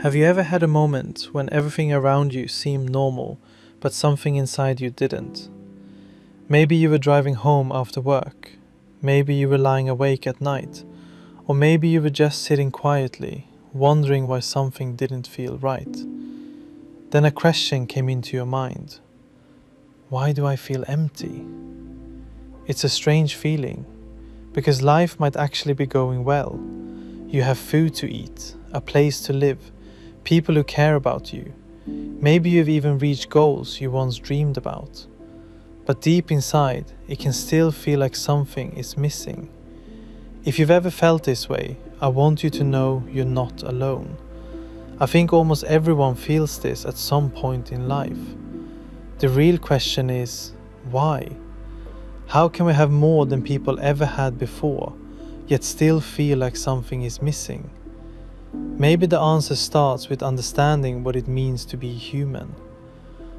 Have you ever had a moment when everything around you seemed normal, but something inside you didn't? Maybe you were driving home after work. Maybe you were lying awake at night. Or maybe you were just sitting quietly, wondering why something didn't feel right. Then a question came into your mind. Why do I feel empty? It's a strange feeling, because life might actually be going well. You have food to eat, a place to live, people who care about you. Maybe you've even reached goals you once dreamed about. But deep inside, it can still feel like something is missing. If you've ever felt this way, I want you to know you're not alone. I think almost everyone feels this at some point in life. The real question is, why? How can we have more than people ever had before, yet still feel like something is missing? Maybe the answer starts with understanding what it means to be human.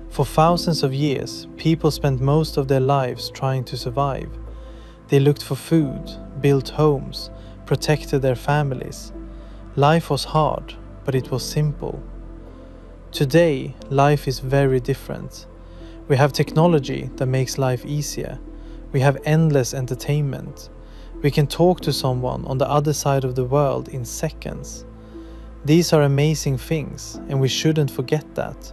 For thousands of years, people spent most of their lives trying to survive. They looked for food, built homes, protected their families. Life was hard, but it was simple. Today, life is very different. We have technology that makes life easier. We have endless entertainment. We can talk to someone on the other side of the world in seconds. These are amazing things, and we shouldn't forget that.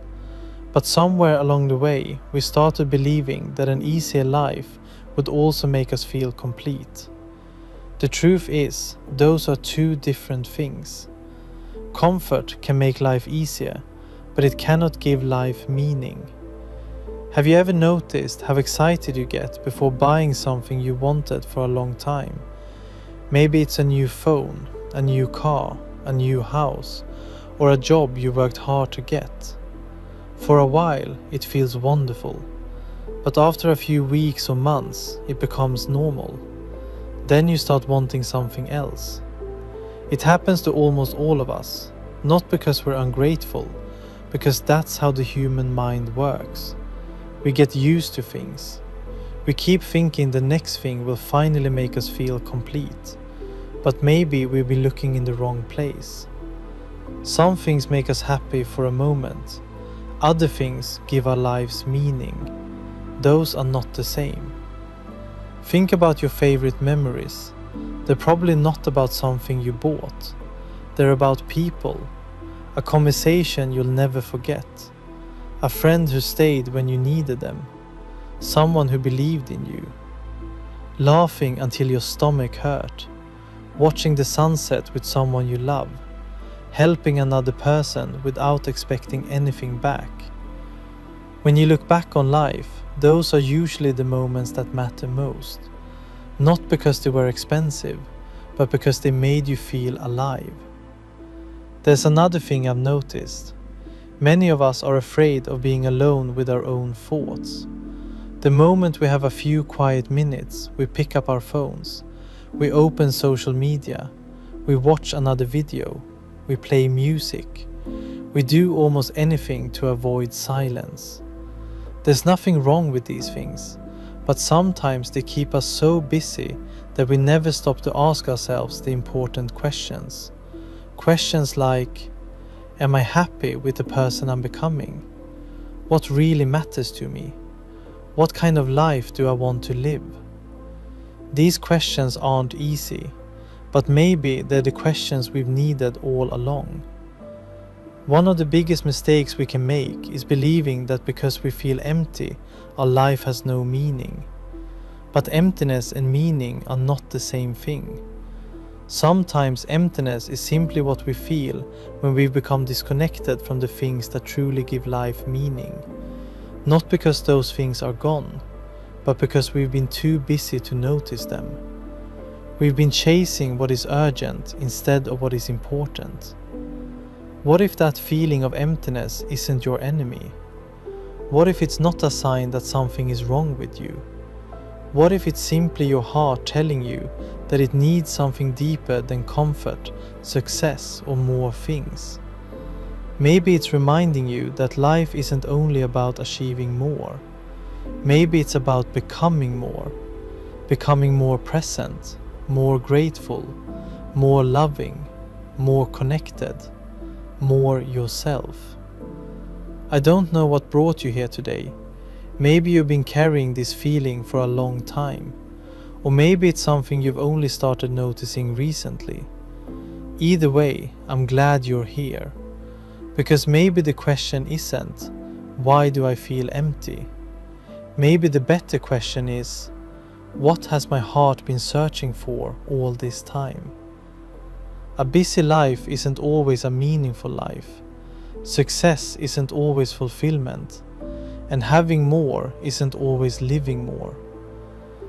But somewhere along the way, we started believing that an easier life would also make us feel complete. The truth is, those are two different things. Comfort can make life easier, but it cannot give life meaning. Have you ever noticed how excited you get before buying something you wanted for a long time? Maybe it's a new phone, a new car, a new house, or a job you worked hard to get. For a while, it feels wonderful, but after a few weeks or months, it becomes normal. Then you start wanting something else. It happens to almost all of us, not because we're ungrateful, because that's how the human mind works. We get used to things. We keep thinking the next thing will finally make us feel complete. But maybe we've been looking in the wrong place. Some things make us happy for a moment. Other things give our lives meaning. Those are not the same. Think about your favorite memories. They're probably not about something you bought. They're about people. A conversation you'll never forget. A friend who stayed when you needed them. Someone who believed in you. Laughing until your stomach hurt. Watching the sunset with someone you love. Helping another person without expecting anything back. When you look back on life, those are usually the moments that matter most. Not because they were expensive, but because they made you feel alive. There's another thing I've noticed. Many of us are afraid of being alone with our own thoughts. The moment we have a few quiet minutes, we pick up our phones. We open social media. We watch another video. We play music. We do almost anything to avoid silence. There's nothing wrong with these things, but sometimes they keep us so busy that we never stop to ask ourselves the important questions. Questions like, am I happy with the person I'm becoming? What really matters to me? What kind of life do I want to live? These questions aren't easy, but maybe they're the questions we've needed all along. One of the biggest mistakes we can make is believing that because we feel empty, our life has no meaning. But emptiness and meaning are not the same thing. Sometimes emptiness is simply what we feel when we've become disconnected from the things that truly give life meaning. Not because those things are gone, but because we've been too busy to notice them. We've been chasing what is urgent instead of what is important. What if that feeling of emptiness isn't your enemy? What if it's not a sign that something is wrong with you? What if it's simply your heart telling you that it needs something deeper than comfort, success, or more things? Maybe it's reminding you that life isn't only about achieving more. Maybe it's about becoming more present, more grateful, more loving, more connected, more yourself. I don't know what brought you here today. Maybe you've been carrying this feeling for a long time, or maybe it's something you've only started noticing recently. Either way, I'm glad you're here, because maybe the question isn't, why do I feel empty? Maybe the better question is, what has my heart been searching for all this time? A busy life isn't always a meaningful life. Success isn't always fulfillment, and having more isn't always living more.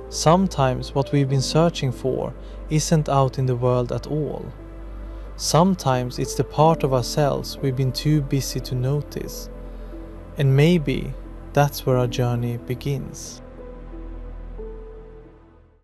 Sometimes what we've been searching for isn't out in the world at all. Sometimes it's the part of ourselves we've been too busy to notice. And maybe that's where our journey begins.